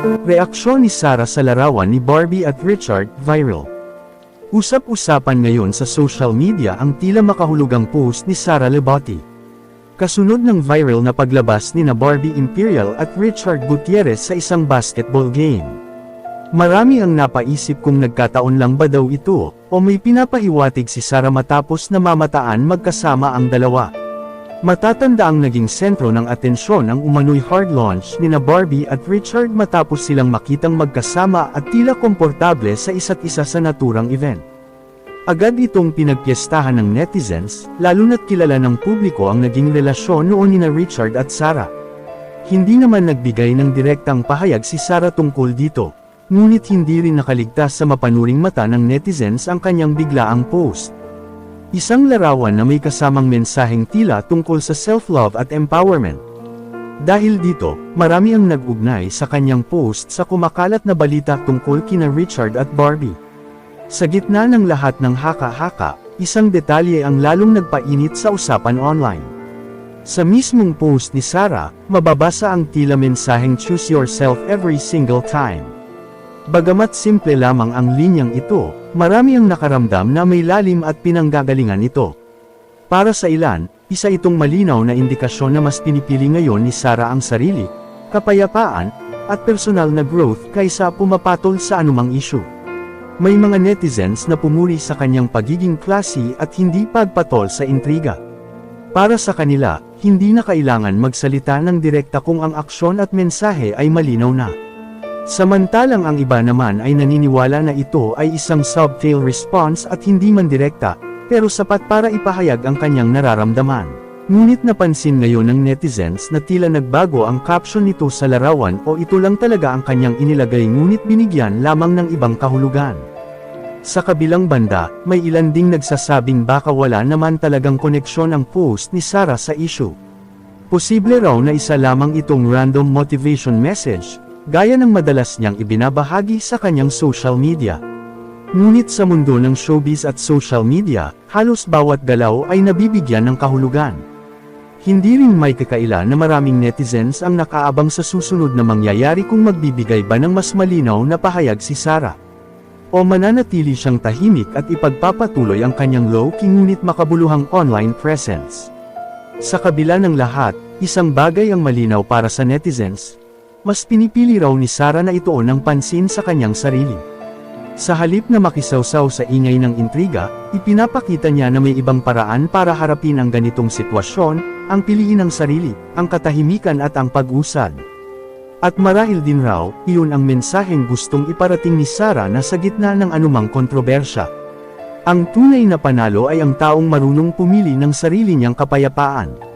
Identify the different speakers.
Speaker 1: Reaksyon ni Sarah sa larawan ni Barbie at Richard, viral. Usap-usapan ngayon sa social media ang tila makahulugang post ni Sara Lebati. Kasunod ng viral na paglabas ni na Barbie Imperial at Richard Gutierrez sa isang basketball game. Marami ang napaisip kung nagkataon lang ba daw ito, o may pinapahiwatig si Sara matapos na mamataan magkasama ang dalawa. Matatanda ang naging sentro ng atensyon ang umano'y hard launch ni na Barbie at Richard matapos silang makitang magkasama at tila komportable sa isa't isa sa naturang event. Agad itong pinagpiestahan ng netizens, lalo na't kilala ng publiko ang naging relasyon noon nina Richard at Sara. Hindi naman nagbigay ng direktang pahayag si Sara tungkol dito, ngunit hindi rin nakaligtas sa mapanuring mata ng netizens ang kanyang biglaang post. Isang larawan na may kasamang mensaheng tila tungkol sa self-love at empowerment. Dahil dito, marami ang nag-ugnay sa kanyang post sa kumakalat na balita tungkol kina Richard at Barbie. Sa gitna ng lahat ng haka-haka, isang detalye ang lalong nagpainit sa usapan online. Sa mismong post ni Sara, mababasa ang tila mensaheng "Choose yourself every single time." Bagamat simple lamang ang linyang ito, marami ang nakaramdam na may lalim at pinanggagalingan ito. Para sa ilan, isa itong malinaw na indikasyon na mas pinipili ngayon ni Sara ang sarili, kapayapaan, at personal na growth kaysa pumapatol sa anumang issue. May mga netizens na pumuri sa kanyang pagiging classy at hindi pagpatol sa intriga. Para sa kanila, hindi na kailangan magsalita ng direkta kung ang aksyon at mensahe ay malinaw na. Samantalang ang iba naman ay naniniwala na ito ay isang subtle response at hindi man direkta, pero sapat para ipahayag ang kanyang nararamdaman. Ngunit napansin ngayon ng netizens na tila nagbago ang caption nito sa larawan o ito lang talaga ang kanyang inilagay ngunit binigyan lamang ng ibang kahulugan. Sa kabilang banda, may ilan ding nagsasabing baka wala naman talagang koneksyon ang post ni Sara sa issue. Posible raw na isa lamang itong random motivation message, gaya ng madalas niyang ibinabahagi sa kanyang social media. Ngunit sa mundo ng showbiz at social media, halos bawat galaw ay nabibigyan ng kahulugan. Hindi rin may kakaila na maraming netizens ang nakaabang sa susunod na mangyayari kung magbibigay ba ng mas malinaw na pahayag si Sara. O mananatili siyang tahimik at ipagpapatuloy ang kanyang low-key ngunit makabuluhang online presence. Sa kabila ng lahat, isang bagay ang malinaw para sa netizens. Mas pinipili raw ni Sara na ituon ng pansin sa kanyang sarili. Sa halip na makisawsaw sa ingay ng intriga, ipinapakita niya na may ibang paraan para harapin ang ganitong sitwasyon, ang piliin ng sarili, ang katahimikan at ang pag-usad. At marahil din raw, iyon ang mensaheng gustong iparating ni Sara na sa gitna ng anumang kontrobersya. Ang tunay na panalo ay ang taong marunong pumili ng sarili niyang kapayapaan.